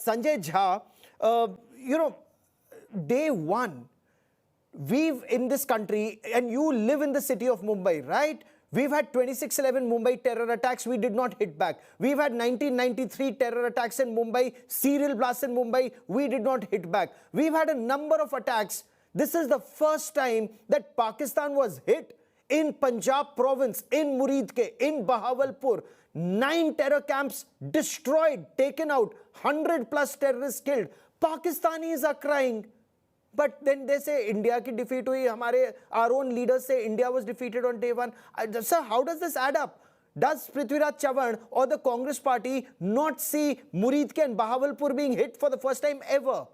Sanjay Jha, you know, day one, we've in this country, and you live in the city of Mumbai, right? We've had 26/11 Mumbai terror attacks. We did not hit back. We've had 1993 terror attacks in Mumbai, serial blasts in Mumbai. We did not hit back. We've had a number of attacks. This is the first time that Pakistan was hit in Punjab province, in Muridke, in Bahawalpur. 9 terror camps destroyed, taken out, 100+ terrorists killed. Pakistanis are crying. But then they say India ki defeat hui, our own leaders say India was defeated on day one. Sir, how does this add up? Does Prithviraj Chavan or the Congress party not see Muridke and Bahawalpur being hit for the first time ever?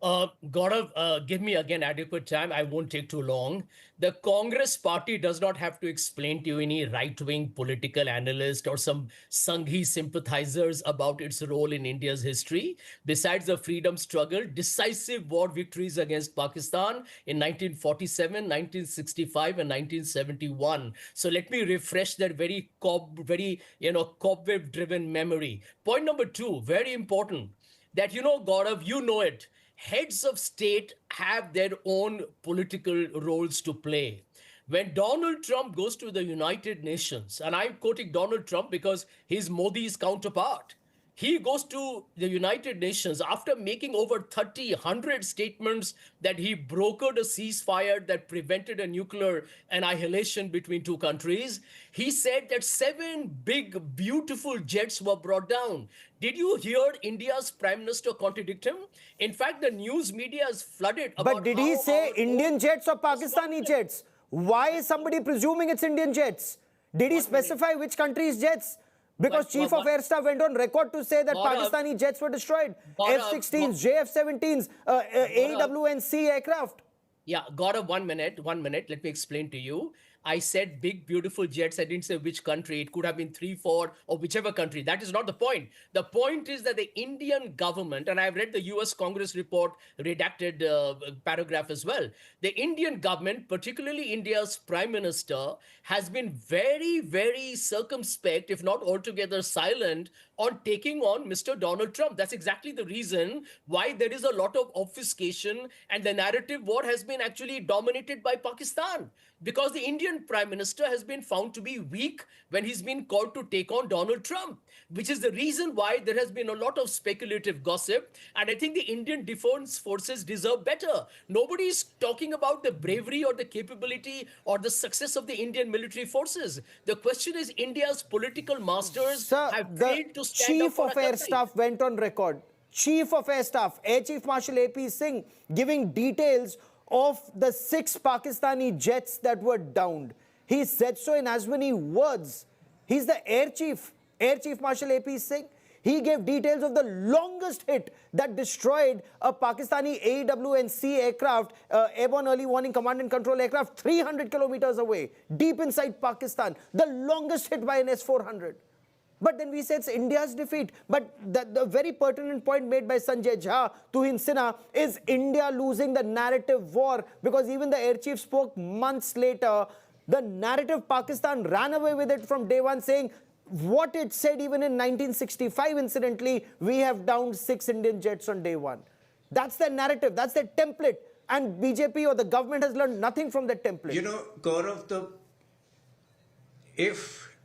Gaurav, give me again adequate time. I won't take too long. The Congress party does not have to explain to you any right-wing political analyst or some Sanghi sympathizers about its role in India's history. Besides the freedom struggle, decisive war victories against Pakistan in 1947, 1965, and 1971. So let me refresh that very cobweb-driven memory. Point number 2, very important, that Gaurav, you know it. Heads of state have their own political roles to play. When Donald Trump goes to the United Nations, and I'm quoting Donald Trump because he's Modi's counterpart, he goes to the United Nations after making over 100 statements that he brokered a ceasefire that prevented a nuclear annihilation between two countries. He said that 7 big, beautiful jets were brought down. Did you hear India's Prime Minister contradict him? In fact, the news media is flooded about. But did he say Indian jets or Pakistani jets? Why is somebody presuming it's Indian jets? Did he specify which country's jets? Because Chief of Air Staff went on record to say that Pakistani jets were destroyed. F-16s, JF-17s, AWNC aircraft. Yeah, Gaurav, 1 minute. Let me explain to you. I said big, beautiful jets. I didn't say which country. It could have been 3, 4, or whichever country. That is not the point. The point is that the Indian government, and I've read the US Congress report, redacted paragraph as well. The Indian government, particularly India's Prime Minister, has been very, very circumspect, if not altogether silent, on taking on Mr. Donald Trump. That's exactly the reason why there is a lot of obfuscation and the narrative war has been actually dominated by Pakistan. Because the Indian Prime Minister has been found to be weak when he's been called to take on Donald Trump, which is the reason why there has been a lot of speculative gossip. And I think the Indian Defense Forces deserve better. Nobody is talking about the bravery or the capability or the success of the Indian military forces. The question is India's political masters have failed to stand up for Chief of Air Staff went on record. Chief of Air Staff, Air Chief Marshal A.P. Singh, giving details of the 6 Pakistani jets that were downed. He said so in as many words. He's the Air Chief Marshal A.P. Singh. He gave details of the longest hit that destroyed a Pakistani AWNC aircraft, Airborne Early Warning Command and Control aircraft, 300 kilometers away, deep inside Pakistan. The longest hit by an S-400. But then we say it's India's defeat. But the very pertinent point made by Sanjay Jha to Hinsina is India losing the narrative war, because even the air chief spoke months later. The narrative, Pakistan ran away with it from day one, saying what it said even in 1965, incidentally, we have downed 6 Indian jets on day one. That's their narrative, that's their template. And BJP or the government has learned nothing from that template. You know, Gaurav,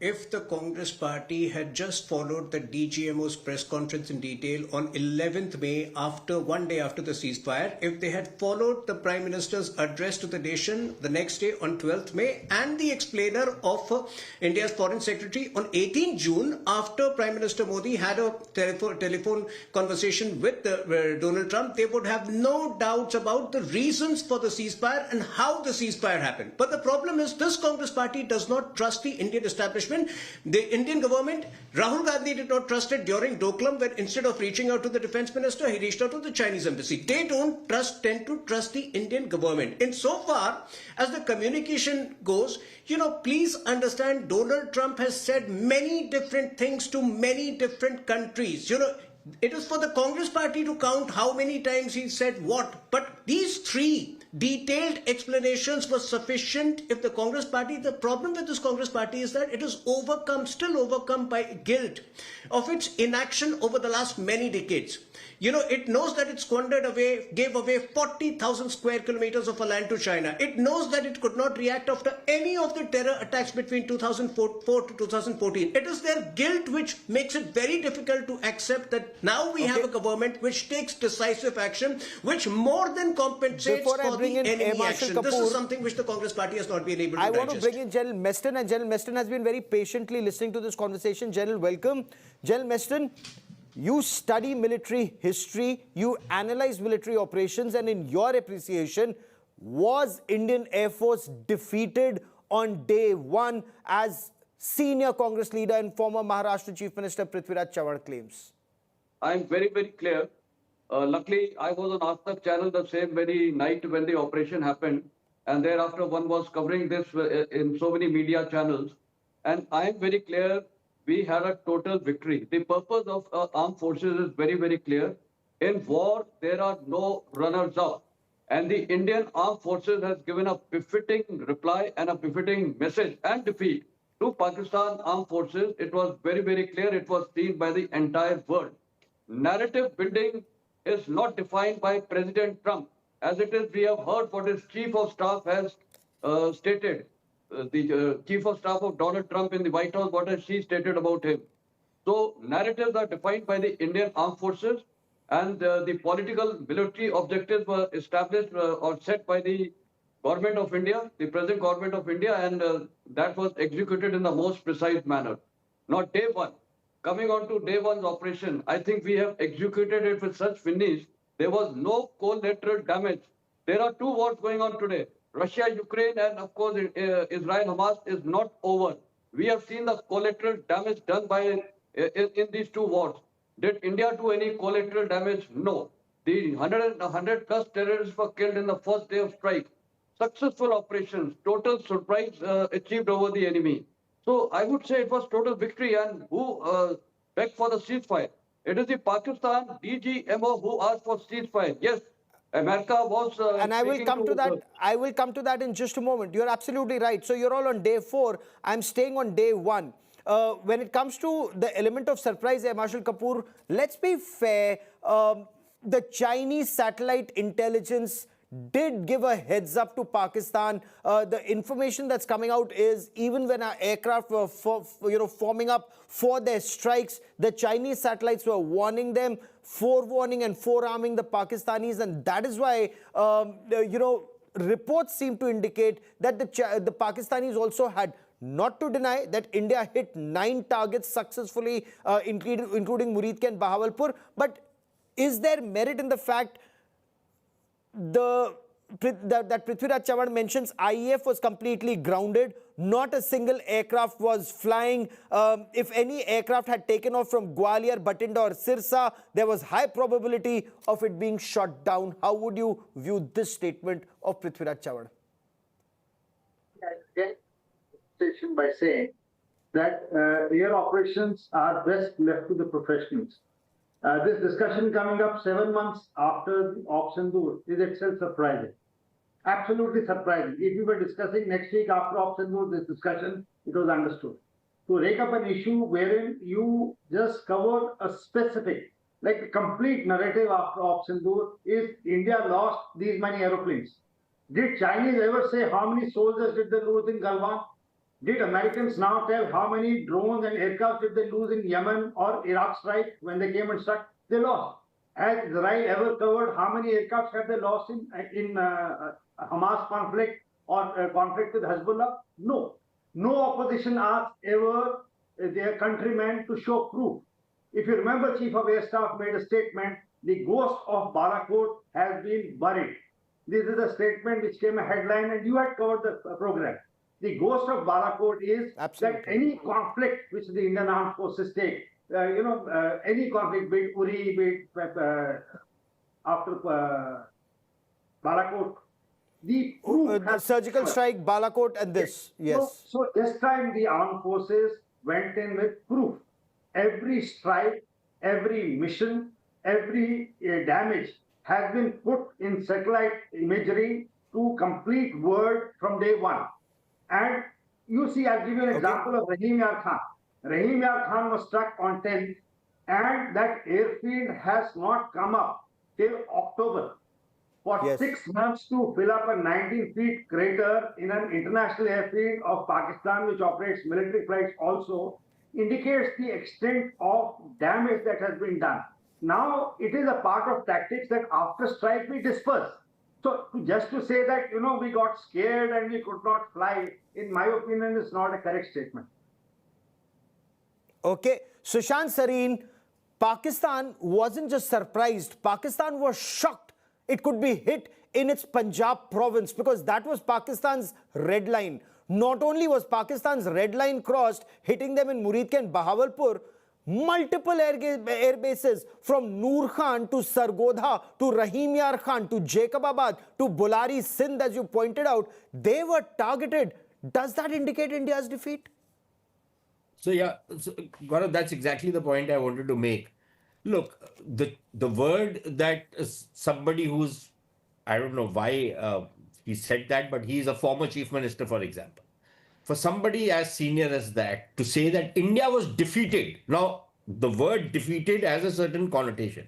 if the Congress party had just followed the DGMO's press conference in detail on 11th May, one day after the ceasefire, if they had followed the Prime Minister's address to the nation the next day on 12th May and the explainer of India's Foreign Secretary on 18th June, after Prime Minister Modi had a telephone conversation with Donald Trump, they would have no doubts about the reasons for the ceasefire and how the ceasefire happened. But the problem is this Congress party does not trust the Indian establishment. The Indian government, Rahul Gandhi did not trust it during Doklam, when instead of reaching out to the defense minister, he reached out to the Chinese embassy. They don't tend to trust the Indian government. Insofar as the communication goes, please understand, Donald Trump has said many different things to many different countries. It is for the Congress party to count how many times he said what. But these 3 detailed explanations were sufficient if the Congress party, the problem with this Congress party is that it is still overcome by guilt. of its inaction over the last many decades. You know, it knows that it gave away 40,000 square kilometers of land to China. It knows that it could not react after any of the terror attacks between 2004 to 2014. It is their guilt which makes it very difficult to accept that now we have a government which takes decisive action, which more than compensates Before I for bring the in enemy Marshal action. This Kapoor, is something which the Congress party has not been able to I digest. want to bring in General Meston, and General Meston has been very patiently listening to this conversation. General, welcome. General Meston, you study military history, you analyze military operations, and in your appreciation, was Indian Air Force defeated on day one, as senior Congress leader and former Maharashtra Chief Minister Prithviraj Chavan claims? I'm very, very clear. Luckily, I was on Aaj channel the same very night when the operation happened. And thereafter, one was covering this in so many media channels. And I'm very clear, we had a total victory. The purpose of armed forces is very, very clear. In war, there are no runners-up. And the Indian armed forces has given a befitting reply and a befitting message and defeat to Pakistan armed forces. It was very, very clear. It was seen by the entire world. Narrative building is not defined by President Trump. As it is, we have heard what his chief of staff has stated. The chief of staff of Donald Trump in the White House, what has she stated about him? So narratives are defined by the Indian armed forces, and the political military objectives were established or set by the government of India, the present government of India, and that was executed in the most precise manner. Not day one. Coming on to day one's operation, I think we have executed it with such finish. There was no collateral damage. There are two wars going on today. Russia, Ukraine, and of course, Israel, Hamas is not over. We have seen the collateral damage done by in these two wars. Did India do any collateral damage? No. The 100 plus terrorists were killed in the first day of strike. Successful operations, total surprise achieved over the enemy. So I would say it was total victory. And who begged for the ceasefire? It is the Pakistan DGMO who asked for ceasefire. Yes, America was. And I will come to that. I will come to that in just a moment. You're absolutely right. So you're all on day 4. I'm staying on day 1. When it comes to the element of surprise, Marshal Kapoor, let's be fair. The Chinese satellite intelligence did give a heads up to Pakistan. The information that's coming out is even when our aircraft were forming up for their strikes, the Chinese satellites were warning them, forewarning and forearming the Pakistanis, and that is why reports seem to indicate that the Pakistanis also had, not to deny that India hit 9 targets successfully, including Muridke and Bahawalpur, but is there merit in the fact that Prithviraj Chavan mentions IEF was completely grounded, not a single aircraft was flying. If any aircraft had taken off from Gwalior, Batinda or Sirsa, there was high probability of it being shot down. How would you view this statement of Prithviraj Chavan? I get by saying that air operations are best left to the professionals. This discussion coming up 7 months after the Operation Sindoor is itself surprising. Absolutely surprising. If we were discussing next week after Operation Sindoor, this discussion, it was understood. To rake up an issue wherein you just covered a specific, like the complete narrative after Operation Sindoor is India lost these many aeroplanes. Did Chinese ever say how many soldiers did they lose in Galwan? Did Americans now tell how many drones and aircraft did they lose in Yemen or Iraq strike when they came and struck? They lost. Has Israel ever covered how many aircraft have they lost in Hamas conflict or conflict with Hezbollah? No. No opposition asked ever their countrymen to show proof. If you remember, Chief of Air Staff made a statement, the ghost of Balakot has been buried. This is a statement which came a headline and you had covered the program. The ghost of Balakot is that any conflict which the Indian Armed Forces take, any conflict, be it Uri, be it after Balakot, the proof the surgical strike, Balakot and this, yes. So this time the armed forces went in with proof. Every strike, every mission, every damage has been put in satellite imagery to complete word from day one. And you see, I'll give you an example of Rahim Yar Khan. Rahim Yar Khan was struck on 10th. and that airfield has not come up till October. For Yes. 6 months to fill up a 19-feet crater in an international airfield of Pakistan, which operates military flights also, indicates the extent of damage that has been done. Now, it is a part of tactics that after strike we disperse. So, just to say that, we got scared and we could not fly, in my opinion, is not a correct statement. Okay, Sushant, Sareen, Pakistan wasn't just surprised, Pakistan was shocked it could be hit in its Punjab province, because that was Pakistan's red line. Not only was Pakistan's red line crossed, hitting them in Muridke and Bahawalpur, multiple air bases from Noor Khan to Sargodha to Rahim Yar Khan to Jacobabad to Bulari, Sindh, as you pointed out, they were targeted. Does that indicate India's defeat? So Gaurav, that's exactly the point I wanted to make. Look, the word that somebody who's, I don't know why he said that, but he's a former chief minister, for example. For somebody as senior as that to say that India was defeated. Now, the word defeated has a certain connotation.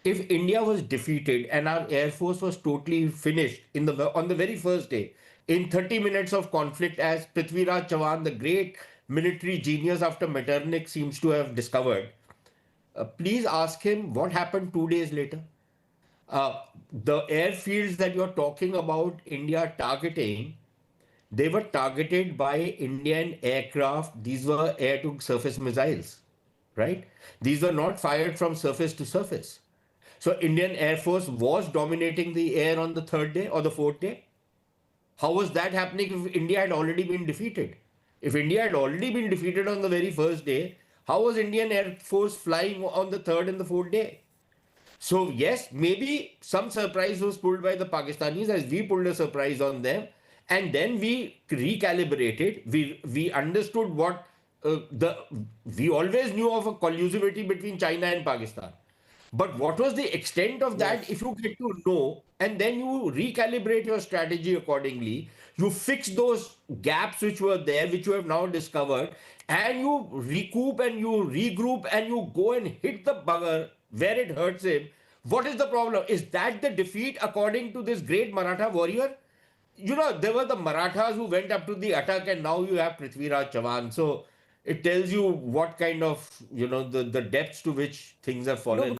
If India was defeated and our air force was totally finished on the very first day, in 30 minutes of conflict, as Prithviraj Chavan, the great military genius after Metternich, seems to have discovered, please ask him what happened 2 days later. The airfields that you're talking about India targeting, they were targeted by Indian aircraft. These were air to surface missiles, right? These were not fired from surface to surface. So Indian Air Force was dominating the air on the third day or the fourth day. How was that happening if India had already been defeated? If India had already been defeated on the very first day, how was Indian Air Force flying on the third and the fourth day? So yes, maybe some surprise was pulled by the Pakistanis as we pulled a surprise on them. And then we recalibrated. We understood what we always knew of a collusivity between China and Pakistan. But what was the extent of that? If you get to know, and then you recalibrate your strategy accordingly, you fix those gaps which were there, which you have now discovered, and you recoup and you regroup and you go and hit the bugger where it hurts him. What is the problem? Is that the defeat according to this great Maratha warrior? There were the Marathas who went up to the attack, and now you have Prithviraj Chavan. So it tells you what kind of, the depths to which things have fallen.